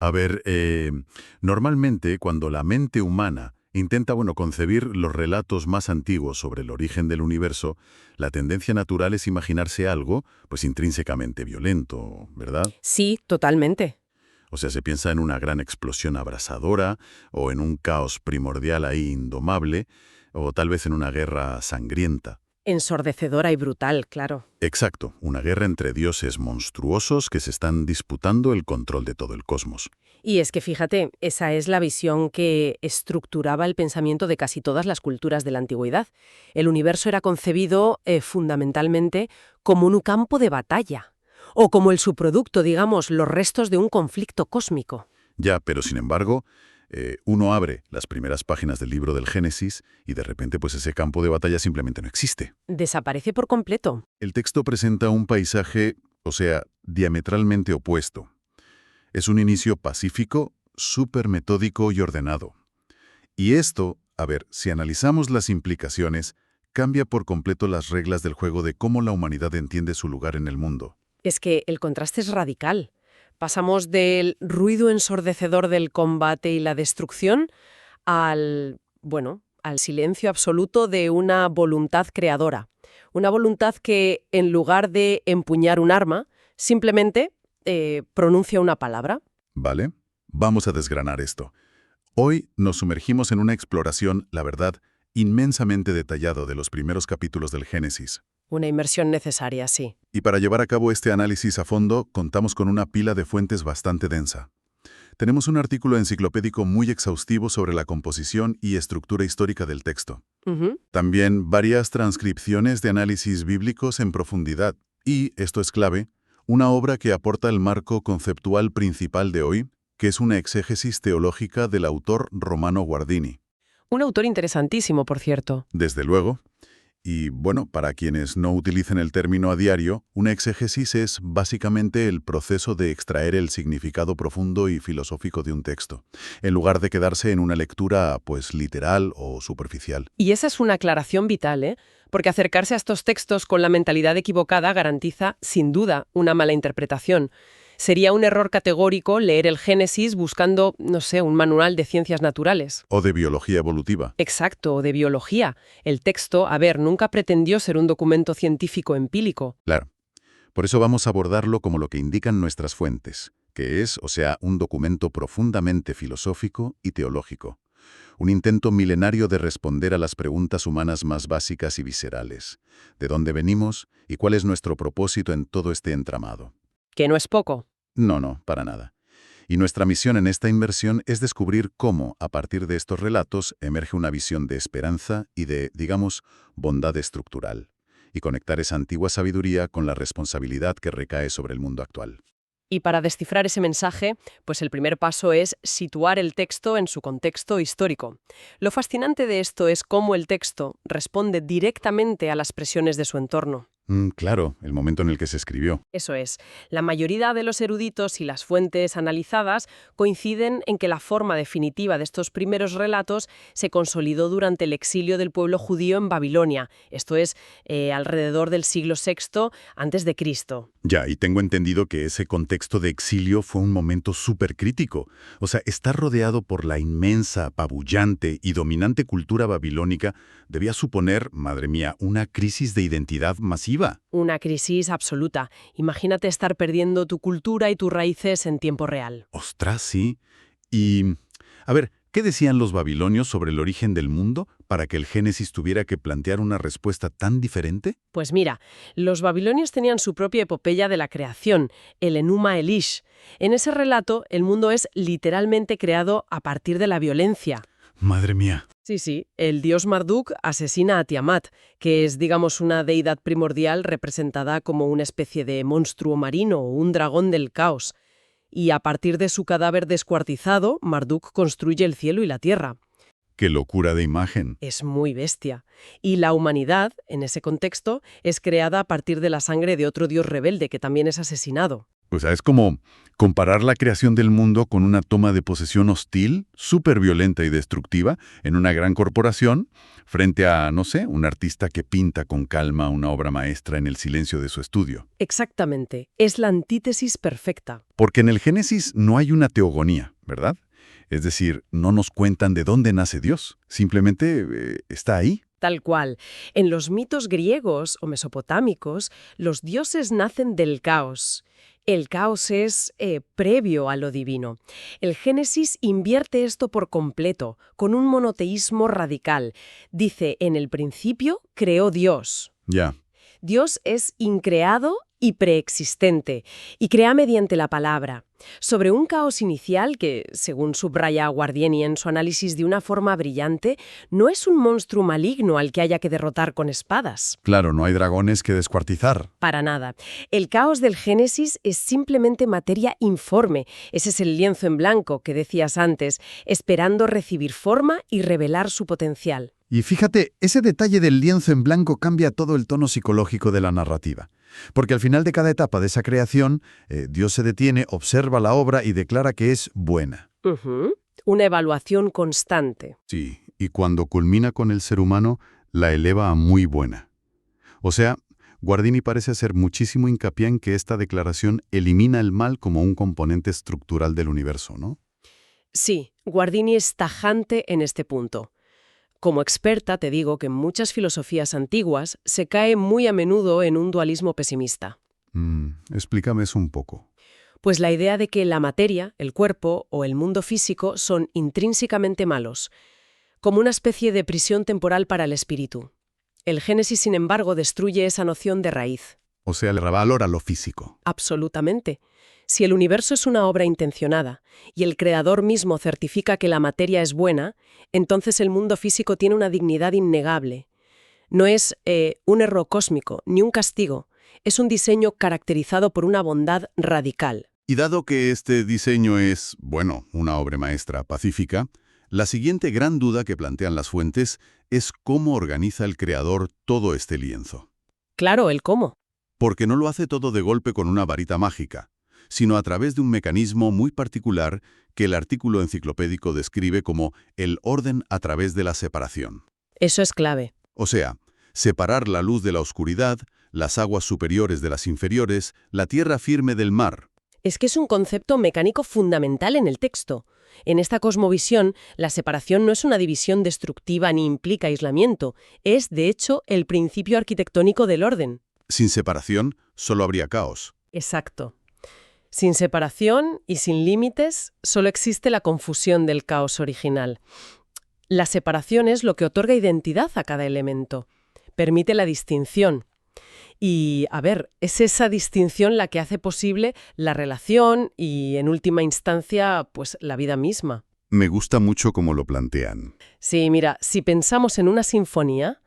A ver, normalmente cuando la mente humana intenta, concebir los relatos más antiguos sobre el origen del universo, la tendencia natural es imaginarse algo, pues intrínsecamente violento, ¿verdad? Sí, totalmente. O sea, se piensa en una gran explosión abrasadora, o en un caos primordial ahí indomable, o tal vez en una guerra sangrienta. Ensordecedora y brutal, claro. Exacto, una guerra entre dioses monstruosos que se están disputando el control de todo el cosmos. Y es que fíjate, esa es la visión que estructuraba el pensamiento de casi todas las culturas de la antigüedad. El universo era concebido fundamentalmente como un campo de batalla, o como el subproducto, digamos, los restos de un conflicto cósmico. Ya, pero sin embargo, uno abre las primeras páginas del libro del Génesis y de repente pues ese campo de batalla simplemente no existe. Desaparece por completo. El texto presenta un paisaje, o sea, diametralmente opuesto. Es un inicio pacífico, súper metódico y ordenado. Y esto, a ver, si analizamos las implicaciones, cambia por completo las reglas del juego de cómo la humanidad entiende su lugar en el mundo. Es que el contraste es radical. Pasamos del ruido ensordecedor del combate y la destrucción al silencio absoluto de una voluntad creadora. Una voluntad que, en lugar de empuñar un arma, simplemente pronuncia una palabra. ¿Vale? Vamos a desgranar esto. Hoy nos sumergimos en una exploración, la verdad, inmensamente detallado de los primeros capítulos del Génesis. Una inmersión necesaria, sí. Y para llevar a cabo este análisis a fondo, contamos con una pila de fuentes bastante densa. Tenemos un artículo enciclopédico muy exhaustivo sobre la composición y estructura histórica del texto. Ujú. También varias transcripciones de análisis bíblicos en profundidad. Y, esto es clave, una obra que aporta el marco conceptual principal de hoy, que es una exégesis teológica del autor Romano Guardini. Un autor interesantísimo, por cierto. Desde luego. Y para quienes no utilicen el término a diario, una exégesis es básicamente el proceso de extraer el significado profundo y filosófico de un texto, en lugar de quedarse en una lectura, pues, literal o superficial. Y esa es una aclaración vital, ¿eh? Porque acercarse a estos textos con la mentalidad equivocada garantiza, sin duda, una mala interpretación. Sería un error categórico leer el Génesis buscando, no sé, un manual de ciencias naturales. O de biología evolutiva. Exacto, o de biología. El texto, a ver, nunca pretendió ser un documento científico empírico. Claro. Por eso vamos a abordarlo como lo que indican nuestras fuentes, que es, o sea, un documento profundamente filosófico y teológico. Un intento milenario de responder a las preguntas humanas más básicas y viscerales. ¿De dónde venimos y cuál es nuestro propósito en todo este entramado? Que no es poco. No, para nada. Y nuestra misión en esta inversión es descubrir cómo, a partir de estos relatos, emerge una visión de esperanza y de, digamos, bondad estructural, y conectar esa antigua sabiduría con la responsabilidad que recae sobre el mundo actual. Y para descifrar ese mensaje, pues el primer paso es situar el texto en su contexto histórico. Lo fascinante de esto es cómo el texto responde directamente a las presiones de su entorno. Claro, el momento en el que se escribió. Eso es, la mayoría de los eruditos y las fuentes analizadas coinciden en que la forma definitiva de estos primeros relatos se consolidó durante el exilio del pueblo judío en Babilonia, esto es, alrededor del siglo VI antes de Cristo. Ya, y tengo entendido que ese contexto de exilio fue un momento súper crítico. O sea, estar rodeado por la inmensa, apabullante y dominante cultura babilónica debía suponer, madre mía, una crisis de identidad masiva. Una crisis absoluta. Imagínate estar perdiendo tu cultura y tus raíces en tiempo real. Ostras, sí. Y, a ver, ¿qué decían los babilonios sobre el origen del mundo para que el Génesis tuviera que plantear una respuesta tan diferente? Pues mira, los babilonios tenían su propia epopeya de la creación, el Enuma Elish. En ese relato, el mundo es literalmente creado a partir de la violencia. Madre mía. Sí, el dios Marduk asesina a Tiamat, que es, digamos, una deidad primordial representada como una especie de monstruo marino o un dragón del caos. Y a partir de su cadáver descuartizado, Marduk construye el cielo y la tierra. ¡Qué locura de imagen! Es muy bestia. Y la humanidad, en ese contexto, es creada a partir de la sangre de otro dios rebelde que también es asesinado. O sea, es como comparar la creación del mundo con una toma de posesión hostil, súper violenta y destructiva, en una gran corporación, frente a, no sé, un artista que pinta con calma una obra maestra en el silencio de su estudio. Exactamente, es la antítesis perfecta. Porque en el Génesis no hay una teogonía, ¿verdad? Es decir, no nos cuentan de dónde nace Dios, simplemente está ahí. Tal cual. En los mitos griegos o mesopotámicos, los dioses nacen del caos. El caos es previo a lo divino. El Génesis invierte esto por completo, con un monoteísmo radical. Dice, en el principio creó Dios. Ya. Dios es increado y preexistente, y crea mediante la palabra. Sobre un caos inicial que, según subraya Guardiani en su análisis de una forma brillante, no es un monstruo maligno al que haya que derrotar con espadas. Claro, no hay dragones que descuartizar. Para nada. El caos del Génesis es simplemente materia informe. Ese es el lienzo en blanco que decías antes, esperando recibir forma y revelar su potencial. Y fíjate, ese detalle del lienzo en blanco cambia todo el tono psicológico de la narrativa. Porque al final de cada etapa de esa creación, Dios se detiene, observa la obra y declara que es buena. Una evaluación constante. Sí, y cuando culmina con el ser humano, la eleva a muy buena. O sea, Guardini parece hacer muchísimo hincapié en que esta declaración elimina el mal como un componente estructural del universo, ¿no? Sí, Guardini es tajante en este punto. Como experta te digo que en muchas filosofías antiguas se cae muy a menudo en un dualismo pesimista. Explícame eso un poco. Pues la idea de que la materia, el cuerpo o el mundo físico son intrínsecamente malos, como una especie de prisión temporal para el espíritu. El Génesis, sin embargo, destruye esa noción de raíz. O sea, le revalora lo físico. Absolutamente. Si el universo es una obra intencionada y el creador mismo certifica que la materia es buena, entonces el mundo físico tiene una dignidad innegable. No es un error cósmico ni un castigo, es un diseño caracterizado por una bondad radical. Y dado que este diseño es, bueno, una obra maestra pacífica, la siguiente gran duda que plantean las fuentes es cómo organiza el creador todo este lienzo. Claro, el cómo. Porque no lo hace todo de golpe con una varita mágica, sino a través de un mecanismo muy particular que el artículo enciclopédico describe como el orden a través de la separación. Eso es clave. O sea, separar la luz de la oscuridad, las aguas superiores de las inferiores, la tierra firme del mar. Es que es un concepto mecánico fundamental en el texto. En esta cosmovisión, la separación no es una división destructiva ni implica aislamiento, es, de hecho, el principio arquitectónico del orden. Sin separación, solo habría caos. Exacto. Sin separación y sin límites, solo existe la confusión del caos original. La separación es lo que otorga identidad a cada elemento, permite la distinción. Y, a ver, es esa distinción la que hace posible la relación y, en última instancia, pues la vida misma. Me gusta mucho cómo lo plantean. Sí, mira, si pensamos en una sinfonía,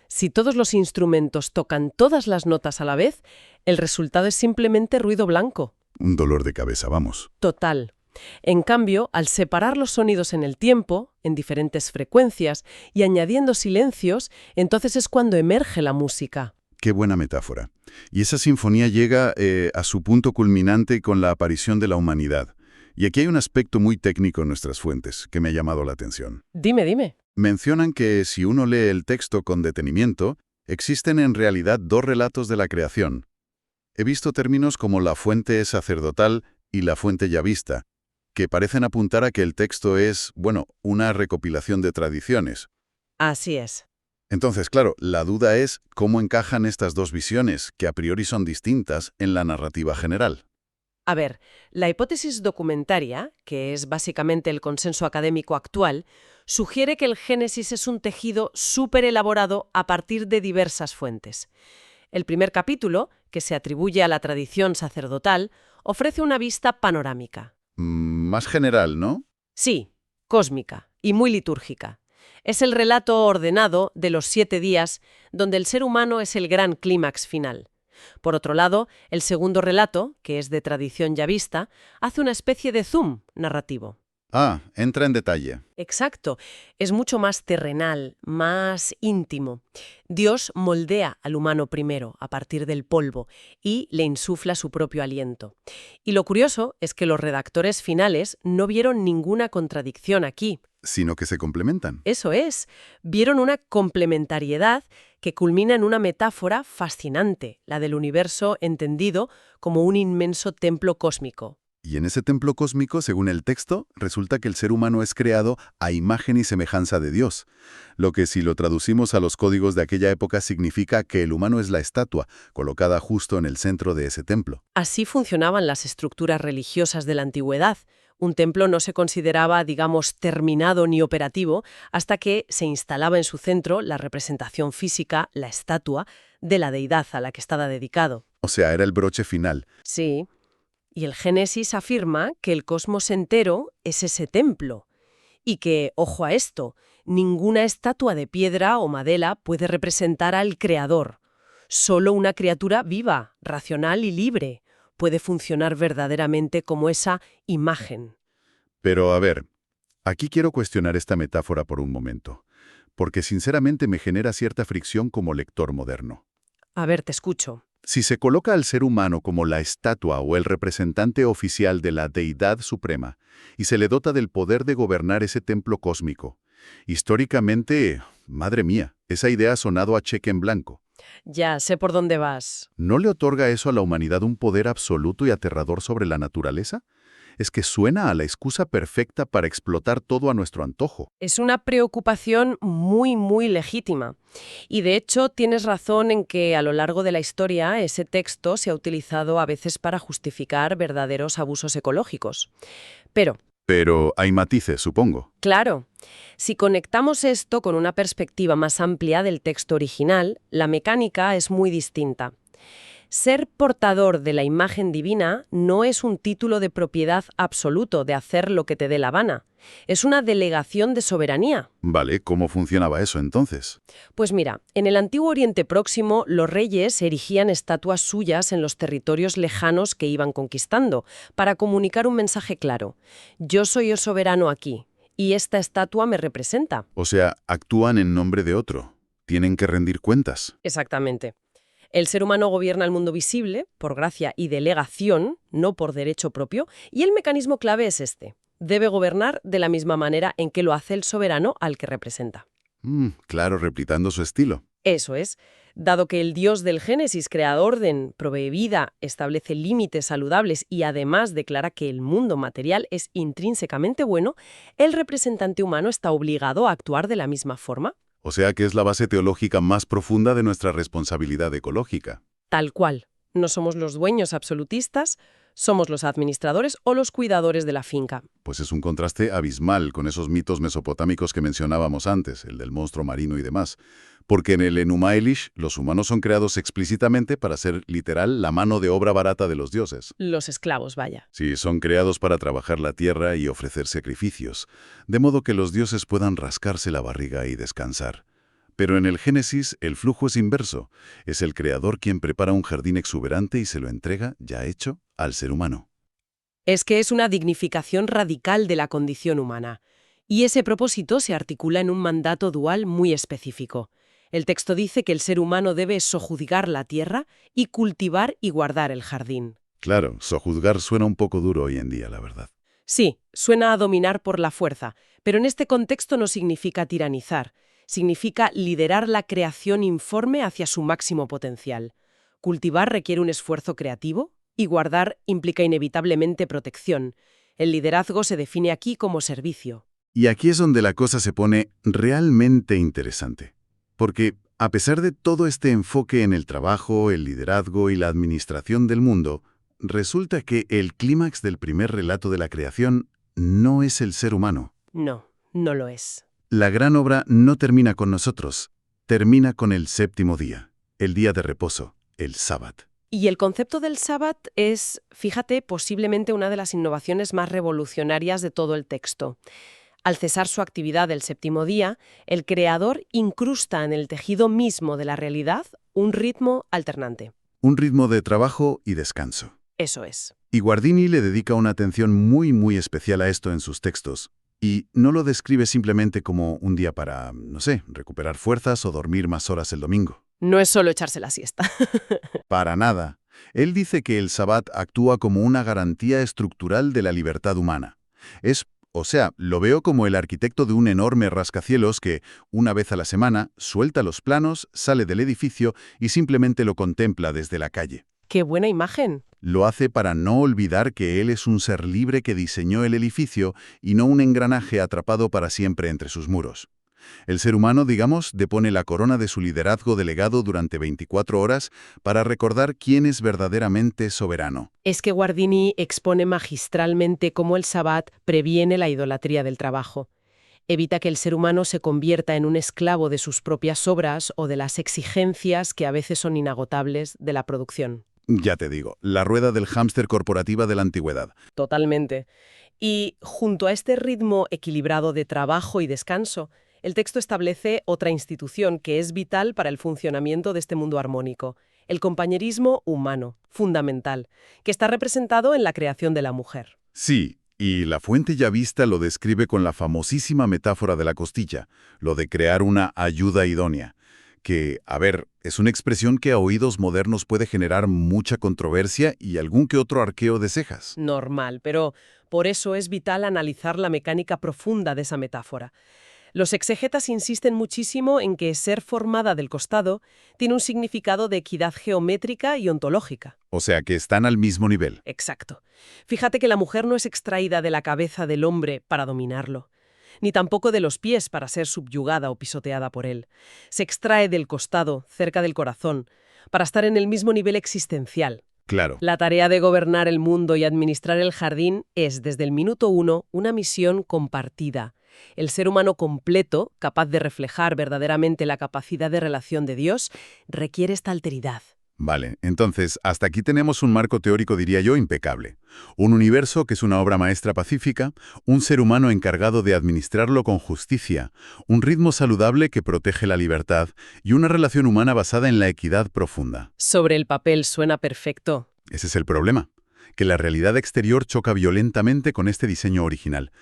si todos los instrumentos tocan todas las notas a la vez, el resultado es simplemente ruido blanco. Un dolor de cabeza, vamos. Total. En cambio, al separar los sonidos en el tiempo, en diferentes frecuencias, y añadiendo silencios, entonces es cuando emerge la música. Qué buena metáfora. Y esa sinfonía llega a su punto culminante con la aparición de la humanidad. Y aquí hay un aspecto muy técnico en nuestras fuentes que me ha llamado la atención. Dime. Mencionan que si uno lee el texto con detenimiento, existen en realidad dos relatos de la creación. He visto términos como la fuente sacerdotal y la fuente yavista, que parecen apuntar a que el texto es, bueno, una recopilación de tradiciones. Así es. Entonces, claro, la duda es cómo encajan estas dos visiones, que a priori son distintas, en la narrativa general. A ver, la hipótesis documentaria, que es básicamente el consenso académico actual, sugiere que el Génesis es un tejido súper elaborado a partir de diversas fuentes. El primer capítulo, que se atribuye a la tradición sacerdotal, ofrece una vista panorámica. Más general, ¿no? Sí, cósmica y muy litúrgica. Es el relato ordenado de los 7 días, donde el ser humano es el gran clímax final. Por otro lado, el segundo relato, que es de tradición yavista, hace una especie de zoom narrativo. Ah, entra en detalle. Exacto, es mucho más terrenal, más íntimo. Dios moldea al humano primero, a partir del polvo, y le insufla su propio aliento. Y lo curioso es que los redactores finales no vieron ninguna contradicción aquí. Sino que se complementan. Eso es, vieron una complementariedad que culmina en una metáfora fascinante, la del universo entendido como un inmenso templo cósmico. Y en ese templo cósmico, según el texto, resulta que el ser humano es creado a imagen y semejanza de Dios, lo que si lo traducimos a los códigos de aquella época significa que el humano es la estatua, colocada justo en el centro de ese templo. Así funcionaban las estructuras religiosas de la antigüedad. Un templo no se consideraba, digamos, terminado ni operativo hasta que se instalaba en su centro la representación física, la estatua, de la deidad a la que estaba dedicado. O sea, era el broche final. Sí. Y el Génesis afirma que el cosmos entero es ese templo y que, ojo a esto, ninguna estatua de piedra o madera puede representar al Creador. Solo una criatura viva, racional y libre puede funcionar verdaderamente como esa imagen. Pero a ver, aquí quiero cuestionar esta metáfora por un momento, porque sinceramente me genera cierta fricción como lector moderno. A ver, te escucho. Si se coloca al ser humano como la estatua o el representante oficial de la deidad suprema y se le dota del poder de gobernar ese templo cósmico, históricamente, madre mía, esa idea ha sonado a cheque en blanco. Ya sé por dónde vas. ¿No le otorga eso a la humanidad un poder absoluto y aterrador sobre la naturaleza? Es que suena a la excusa perfecta para explotar todo a nuestro antojo. Es una preocupación muy, muy legítima. Y de hecho tienes razón en que a lo largo de la historia ese texto se ha utilizado a veces para justificar verdaderos abusos ecológicos. Pero, Hay matices, supongo. claro, si conectamos esto con una perspectiva más amplia del texto original, la mecánica es muy distinta. Ser portador de la imagen divina no es un título de propiedad absoluto de hacer lo que te dé la gana. Es una delegación de soberanía. Vale, ¿cómo funcionaba eso entonces? Pues mira, en el antiguo Oriente Próximo, los reyes erigían estatuas suyas en los territorios lejanos que iban conquistando, para comunicar un mensaje claro. Yo soy el soberano aquí, y esta estatua me representa. O sea, actúan en nombre de otro. Tienen que rendir cuentas. Exactamente. El ser humano gobierna el mundo visible, por gracia y delegación, no por derecho propio, y el mecanismo clave es este. Debe gobernar de la misma manera en que lo hace el soberano al que representa. Claro, replicando su estilo. Eso es, dado que el Dios del Génesis crea orden, provee vida, establece límites saludables y además declara que el mundo material es intrínsecamente bueno, el representante humano está obligado a actuar de la misma forma. O sea que es la base teológica más profunda de nuestra responsabilidad ecológica. Tal cual. No somos los dueños absolutistas, somos los administradores o los cuidadores de la finca. Pues es un contraste abismal con esos mitos mesopotámicos que mencionábamos antes, el del monstruo marino y demás. Porque en el Enuma Elish, los humanos son creados explícitamente para ser, literal, la mano de obra barata de los dioses. Los esclavos, vaya. Sí, son creados para trabajar la tierra y ofrecer sacrificios, de modo que los dioses puedan rascarse la barriga y descansar. Pero en el Génesis, el flujo es inverso. Es el creador quien prepara un jardín exuberante y se lo entrega, ya hecho, al ser humano. Es que es una dignificación radical de la condición humana. Y ese propósito se articula en un mandato dual muy específico. El texto dice que el ser humano debe sojuzgar la tierra y cultivar y guardar el jardín. Claro, sojuzgar suena un poco duro hoy en día, la verdad. Sí, suena a dominar por la fuerza, pero en este contexto no significa tiranizar. Significa liderar la creación informe hacia su máximo potencial. Cultivar requiere un esfuerzo creativo y guardar implica inevitablemente protección. El liderazgo se define aquí como servicio. Y aquí es donde la cosa se pone realmente interesante. Porque, a pesar de todo este enfoque en el trabajo, el liderazgo y la administración del mundo, resulta que el clímax del primer relato de la creación no es el ser humano. No, no lo es. La gran obra no termina con nosotros, termina con el séptimo día, el día de reposo, el sábat. Y el concepto del sábat es, fíjate, posiblemente una de las innovaciones más revolucionarias de todo el texto. Al cesar su actividad el séptimo día, el creador incrusta en el tejido mismo de la realidad un ritmo alternante. Un ritmo de trabajo y descanso. Eso es. Y Guardini le dedica una atención muy especial a esto en sus textos. Y no lo describe simplemente como un día para, no sé, recuperar fuerzas o dormir más horas el domingo. No es solo echarse la siesta. Para nada. Él dice que el Sabbat actúa como una garantía estructural de la libertad humana. Lo veo como el arquitecto de un enorme rascacielos que, una vez a la semana, suelta los planos, sale del edificio y simplemente lo contempla desde la calle. ¡Qué buena imagen! Lo hace para no olvidar que él es un ser libre que diseñó el edificio y no un engranaje atrapado para siempre entre sus muros. El ser humano, digamos, depone la corona de su liderazgo delegado durante 24 horas para recordar quién es verdaderamente soberano. Es que Guardini expone magistralmente cómo el Sabbat previene la idolatría del trabajo. Evita que el ser humano se convierta en un esclavo de sus propias obras o de las exigencias que a veces son inagotables de la producción. Ya te digo, la rueda del hámster corporativa de la antigüedad. Totalmente. Y junto a este ritmo equilibrado de trabajo y descanso, el texto establece otra institución que es vital para el funcionamiento de este mundo armónico, el compañerismo humano, fundamental, que está representado en la creación de la mujer. Sí, y la fuente ya vista lo describe con la famosísima metáfora de la costilla, lo de crear una ayuda idónea, que, es una expresión que a oídos modernos puede generar mucha controversia y algún que otro arqueo de cejas. Normal, pero por eso es vital analizar la mecánica profunda de esa metáfora. Los exegetas insisten muchísimo en que ser formada del costado tiene un significado de equidad geométrica y ontológica. O sea, que están al mismo nivel. Exacto. Fíjate que la mujer no es extraída de la cabeza del hombre para dominarlo, ni tampoco de los pies para ser subyugada o pisoteada por él. Se extrae del costado, cerca del corazón, para estar en el mismo nivel existencial. Claro. La tarea de gobernar el mundo y administrar el jardín es, desde el minuto uno, una misión compartida. El ser humano completo, capaz de reflejar verdaderamente la capacidad de relación de Dios, requiere esta alteridad. Vale, entonces, hasta aquí tenemos un marco teórico, diría yo, impecable. Un universo que es una obra maestra pacífica, un ser humano encargado de administrarlo con justicia, un ritmo saludable que protege la libertad y una relación humana basada en la equidad profunda. Sobre el papel suena perfecto. Ese es el problema, que la realidad exterior choca violentamente con este diseño original.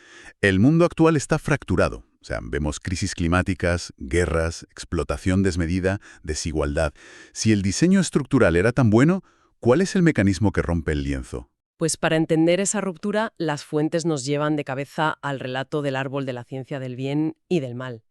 El mundo actual está fracturado. O sea, vemos crisis climáticas, guerras, explotación desmedida, desigualdad. Si el diseño estructural era tan bueno, ¿cuál es el mecanismo que rompe el lienzo? Pues para entender esa ruptura, las fuentes nos llevan de cabeza al relato del árbol de la ciencia del bien y del mal.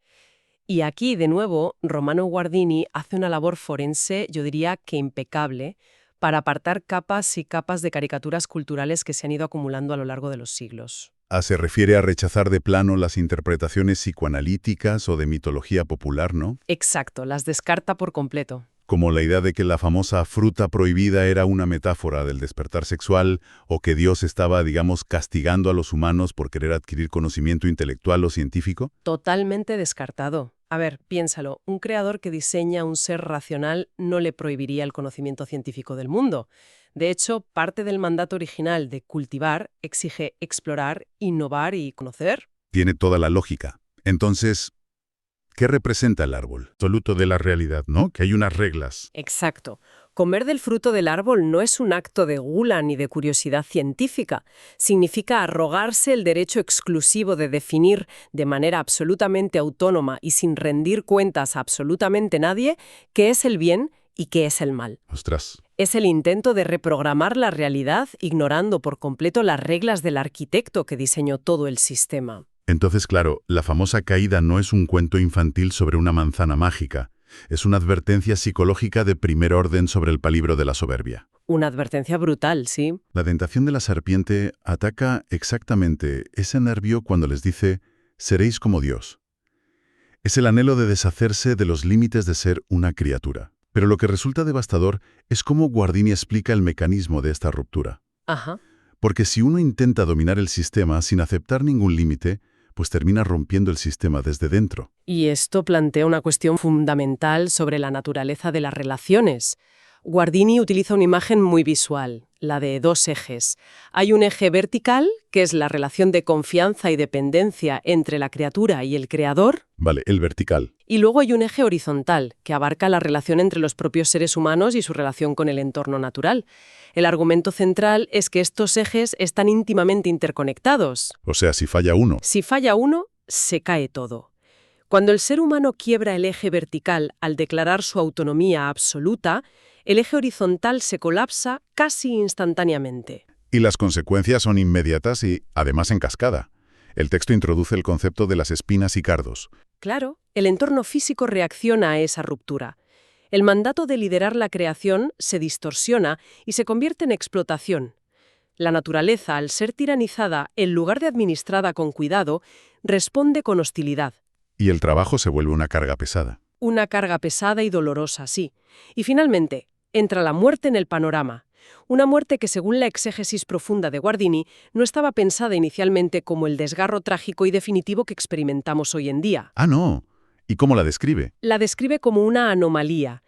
Y aquí, de nuevo, Romano Guardini hace una labor forense, yo diría que impecable, para apartar capas y capas de caricaturas culturales que se han ido acumulando a lo largo de los siglos. Se refiere a rechazar de plano las interpretaciones psicoanalíticas o de mitología popular, ¿no? Exacto, las descarta por completo. Como la idea de que la famosa fruta prohibida era una metáfora del despertar sexual o que Dios estaba, digamos, castigando a los humanos por querer adquirir conocimiento intelectual o científico. Totalmente descartado. A ver, piénsalo, un creador que diseña un ser racional no le prohibiría el conocimiento científico del mundo. De hecho, parte del mandato original de cultivar exige explorar, innovar y conocer. Tiene toda la lógica. Entonces, ¿qué representa el árbol? Absoluto de la realidad, ¿no? Que hay unas reglas. Exacto. Comer del fruto del árbol no es un acto de gula ni de curiosidad científica. Significa arrogarse el derecho exclusivo de definir de manera absolutamente autónoma y sin rendir cuentas a absolutamente nadie qué es el bien y qué es el mal. Ostras. Es el intento de reprogramar la realidad ignorando por completo las reglas del arquitecto que diseñó todo el sistema. Entonces, claro, la famosa caída no es un cuento infantil sobre una manzana mágica. Es una advertencia psicológica de primer orden sobre el palibro de la soberbia. Una advertencia brutal, ¿sí? La tentación de la serpiente ataca exactamente ese nervio cuando les dice, seréis como Dios. Es el anhelo de deshacerse de los límites de ser una criatura. Pero lo que resulta devastador es cómo Guardini explica el mecanismo de esta ruptura. Ajá. Porque si uno intenta dominar el sistema sin aceptar ningún límite, pues termina rompiendo el sistema desde dentro. Y esto plantea una cuestión fundamental sobre la naturaleza de las relaciones. Guardini utiliza una imagen muy visual, la de dos ejes. Hay un eje vertical, que es la relación de confianza y dependencia entre la criatura y el creador, Vale, el vertical. y luego hay un eje horizontal, que abarca la relación entre los propios seres humanos y su relación con el entorno natural. El argumento central es que estos ejes están íntimamente interconectados. O sea, si falla uno. Si falla uno, se cae todo. Cuando el ser humano quiebra el eje vertical al declarar su autonomía absoluta, el eje horizontal se colapsa casi instantáneamente. Y las consecuencias son inmediatas y, además, en cascada. El texto introduce el concepto de las espinas y cardos. Claro, el entorno físico reacciona a esa ruptura. El mandato de liderar la creación se distorsiona y se convierte en explotación. La naturaleza, al ser tiranizada, en lugar de administrada con cuidado, responde con hostilidad. Y el trabajo se vuelve una carga pesada. Una carga pesada y dolorosa, sí. Y finalmente, entra la muerte en el panorama. Una muerte que, según la exégesis profunda de Guardini, no estaba pensada inicialmente como el desgarro trágico y definitivo que experimentamos hoy en día. Ah, no. ¿Y cómo la describe? La describe como una anomalía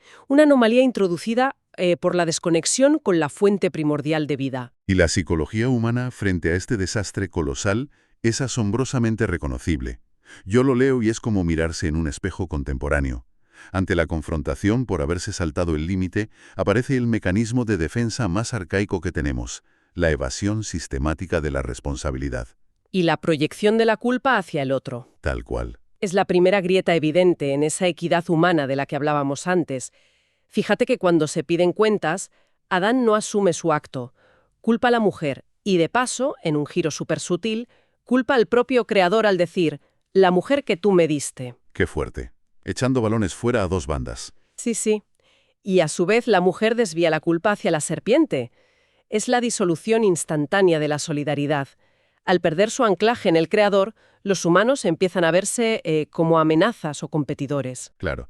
introducida por la desconexión con la fuente primordial de vida. Y la psicología humana frente a este desastre colosal es asombrosamente reconocible. Yo lo leo y es como mirarse en un espejo contemporáneo. Ante la confrontación por haberse saltado el límite, aparece el mecanismo de defensa más arcaico que tenemos, la evasión sistemática de la responsabilidad. Y la proyección de la culpa hacia el otro. Tal cual. Es la primera grieta evidente en esa equidad humana de la que hablábamos antes. Fíjate que cuando se piden cuentas, Adán no asume su acto, culpa a la mujer y, de paso, en un giro súper sutil, culpa al propio creador al decir, la mujer que tú me diste. Qué fuerte. Echando balones fuera a dos bandas. Sí, sí. Y a su vez la mujer desvía la culpa hacia la serpiente. Es la disolución instantánea de la solidaridad. Al perder su anclaje en el creador, los humanos empiezan a verse como amenazas o competidores. Claro.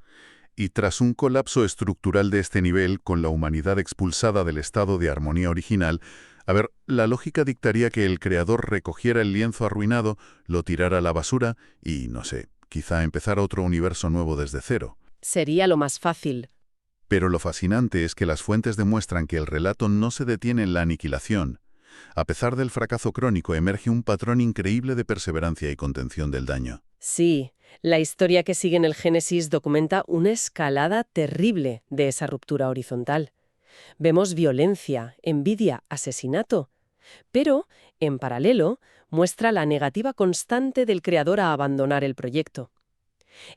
Y tras un colapso estructural de este nivel, con la humanidad expulsada del estado de armonía original, la lógica dictaría que el creador recogiera el lienzo arruinado, lo tirara a la basura y, no sé, quizá empezara otro universo nuevo desde cero. Sería lo más fácil. Pero lo fascinante es que las fuentes demuestran que el relato no se detiene en la aniquilación. A pesar del fracaso crónico, emerge un patrón increíble de perseverancia y contención del daño. Sí, la historia que sigue en el Génesis documenta una escalada terrible de esa ruptura horizontal. Vemos violencia, envidia, asesinato. Pero, en paralelo, muestra la negativa constante del creador a abandonar el proyecto.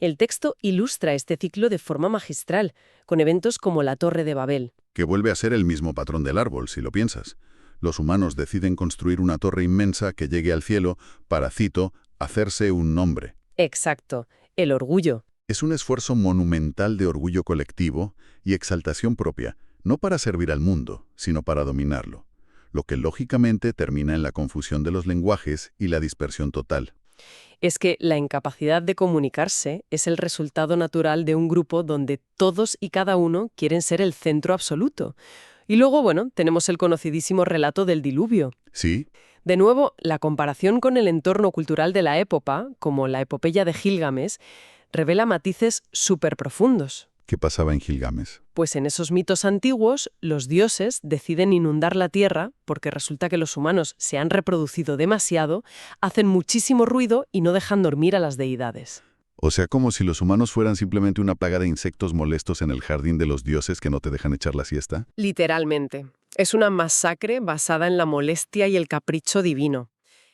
El texto ilustra este ciclo de forma magistral, con eventos como la Torre de Babel. Que vuelve a ser el mismo patrón del árbol, si lo piensas. Los humanos deciden construir una torre inmensa que llegue al cielo para, cito, hacerse un nombre. Exacto, el orgullo. Es un esfuerzo monumental de orgullo colectivo y exaltación propia, no para servir al mundo, sino para dominarlo, lo que lógicamente termina en la confusión de los lenguajes y la dispersión total. Es que la incapacidad de comunicarse es el resultado natural de un grupo donde todos y cada uno quieren ser el centro absoluto. Y luego, tenemos el conocidísimo relato del diluvio. Sí. De nuevo, la comparación con el entorno cultural de la época, como la epopeya de Gilgamesh, revela matices súper profundos. ¿Qué pasaba en Gilgamesh? Pues en esos mitos antiguos, los dioses deciden inundar la tierra porque resulta que los humanos se han reproducido demasiado, hacen muchísimo ruido y no dejan dormir a las deidades. O sea, como si los humanos fueran simplemente una plaga de insectos molestos en el jardín de los dioses que no te dejan echar la siesta. Literalmente. Es una masacre basada en la molestia y el capricho divino.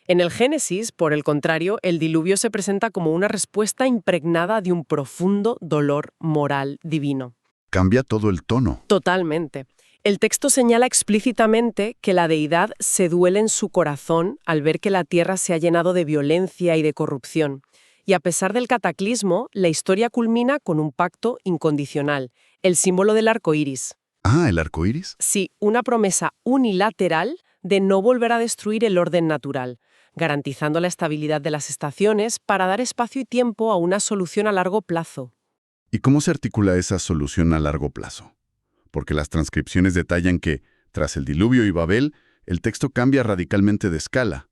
En el Génesis, por el contrario, el diluvio se presenta como una respuesta impregnada de un profundo dolor moral divino. Cambia todo el tono. Totalmente. El texto señala explícitamente que la deidad se duele en su corazón al ver que la tierra se ha llenado de violencia y de corrupción. Y a pesar del cataclismo, la historia culmina con un pacto incondicional, el símbolo del arco iris. Ah, ¿el arco iris? Sí, una promesa unilateral de no volver a destruir el orden natural, garantizando la estabilidad de las estaciones para dar espacio y tiempo a una solución a largo plazo. ¿Y cómo se articula esa solución a largo plazo? Porque las transcripciones detallan que, tras el diluvio y Babel, el texto cambia radicalmente de escala.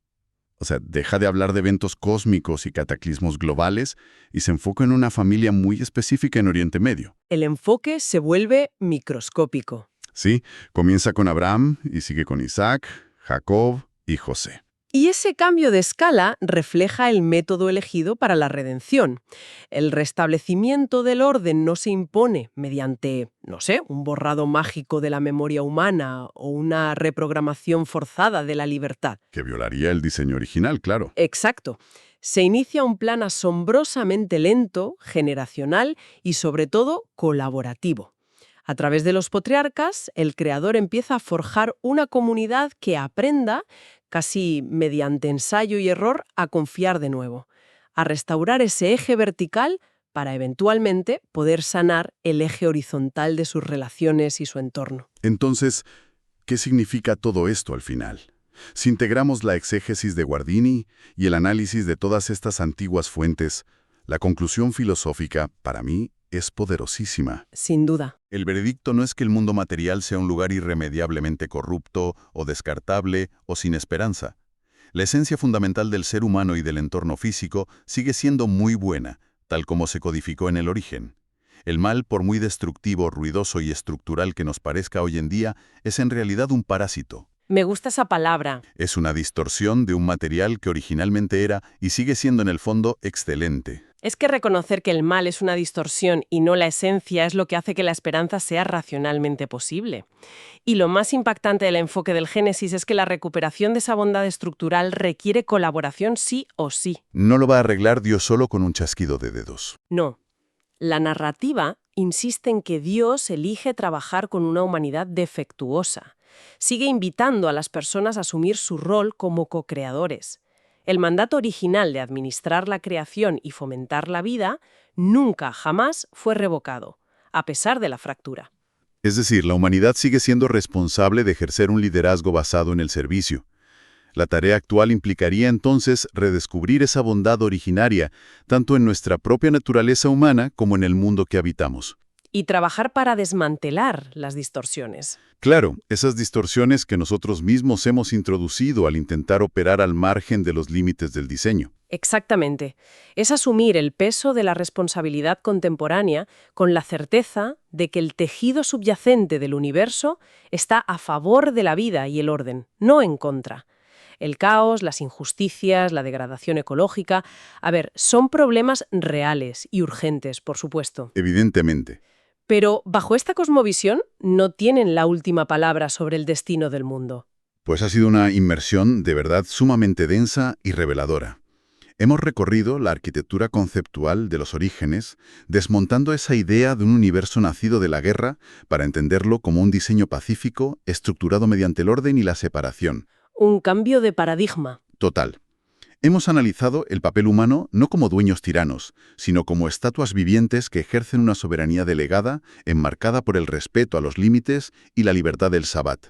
O sea, deja de hablar de eventos cósmicos y cataclismos globales y se enfoca en una familia muy específica en Oriente Medio. El enfoque se vuelve microscópico. Sí, comienza con Abraham y sigue con Isaac, Jacob y José. Y ese cambio de escala refleja el método elegido para la redención. El restablecimiento del orden no se impone mediante, no sé, un borrado mágico de la memoria humana o una reprogramación forzada de la libertad. Que violaría el diseño original, claro. Exacto. Se inicia un plan asombrosamente lento, generacional y sobre todo colaborativo. A través de los patriarcas, el creador empieza a forjar una comunidad que aprenda, casi mediante ensayo y error, a confiar de nuevo, a restaurar ese eje vertical para eventualmente poder sanar el eje horizontal de sus relaciones y su entorno. Entonces, ¿qué significa todo esto al final? Si integramos la exégesis de Guardini y el análisis de todas estas antiguas fuentes, la conclusión filosófica, para mí, es poderosísima. Sin duda. El veredicto no es que el mundo material sea un lugar irremediablemente corrupto o descartable o sin esperanza. La esencia fundamental del ser humano y del entorno físico sigue siendo muy buena, tal como se codificó en el origen. El mal, por muy destructivo, ruidoso y estructural que nos parezca hoy en día, es en realidad un parásito. Me gusta esa palabra. Es una distorsión de un material que originalmente era y sigue siendo en el fondo excelente. Es que reconocer que el mal es una distorsión y no la esencia es lo que hace que la esperanza sea racionalmente posible. Y lo más impactante del enfoque del Génesis es que la recuperación de esa bondad estructural requiere colaboración sí o sí. No lo va a arreglar Dios solo con un chasquido de dedos. No. La narrativa insiste en que Dios elige trabajar con una humanidad defectuosa. Sigue invitando a las personas a asumir su rol como co-creadores. El mandato original de administrar la creación y fomentar la vida nunca, jamás fue revocado, a pesar de la fractura. Es decir, la humanidad sigue siendo responsable de ejercer un liderazgo basado en el servicio. La tarea actual implicaría entonces redescubrir esa bondad originaria, tanto en nuestra propia naturaleza humana como en el mundo que habitamos. Y trabajar para desmantelar las distorsiones. Claro, esas distorsiones que nosotros mismos hemos introducido al intentar operar al margen de los límites del diseño. Exactamente. Es asumir el peso de la responsabilidad contemporánea con la certeza de que el tejido subyacente del universo está a favor de la vida y el orden, no en contra. El caos, las injusticias, la degradación ecológica, son problemas reales y urgentes, por supuesto. Evidentemente. Pero bajo esta cosmovisión no tienen la última palabra sobre el destino del mundo. Pues ha sido una inmersión de verdad sumamente densa y reveladora. Hemos recorrido la arquitectura conceptual de los orígenes, desmontando esa idea de un universo nacido de la guerra para entenderlo como un diseño pacífico, estructurado mediante el orden y la separación. Un cambio de paradigma. Total. Hemos analizado el papel humano no como dueños tiranos, sino como estatuas vivientes que ejercen una soberanía delegada, enmarcada por el respeto a los límites y la libertad del Sabbat.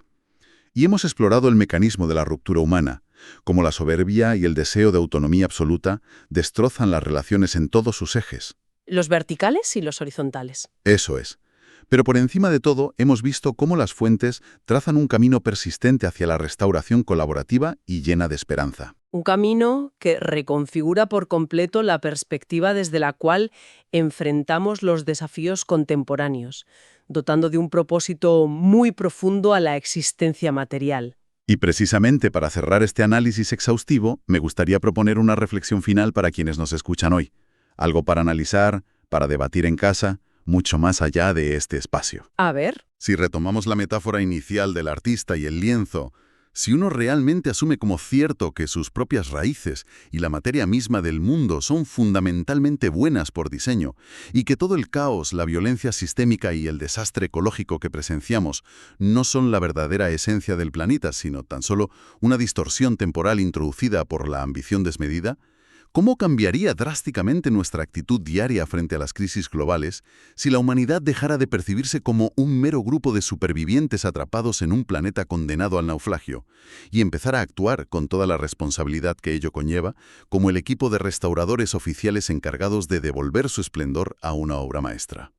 Y hemos explorado el mecanismo de la ruptura humana, cómo la soberbia y el deseo de autonomía absoluta destrozan las relaciones en todos sus ejes. Los verticales y los horizontales. Eso es. Pero por encima de todo, hemos visto cómo las fuentes trazan un camino persistente hacia la restauración colaborativa y llena de esperanza. Un camino que reconfigura por completo la perspectiva desde la cual enfrentamos los desafíos contemporáneos, dotando de un propósito muy profundo a la existencia material. Y precisamente para cerrar este análisis exhaustivo, me gustaría proponer una reflexión final para quienes nos escuchan hoy. Algo para analizar, para debatir en casa, mucho más allá de este espacio. A ver. Si retomamos la metáfora inicial del artista y el lienzo, si uno realmente asume como cierto que sus propias raíces y la materia misma del mundo son fundamentalmente buenas por diseño, y que todo el caos, la violencia sistémica y el desastre ecológico que presenciamos no son la verdadera esencia del planeta, sino tan solo una distorsión temporal introducida por la ambición desmedida, ¿cómo cambiaría drásticamente nuestra actitud diaria frente a las crisis globales si la humanidad dejara de percibirse como un mero grupo de supervivientes atrapados en un planeta condenado al naufragio y empezara a actuar con toda la responsabilidad que ello conlleva como el equipo de restauradores oficiales encargados de devolver su esplendor a una obra maestra?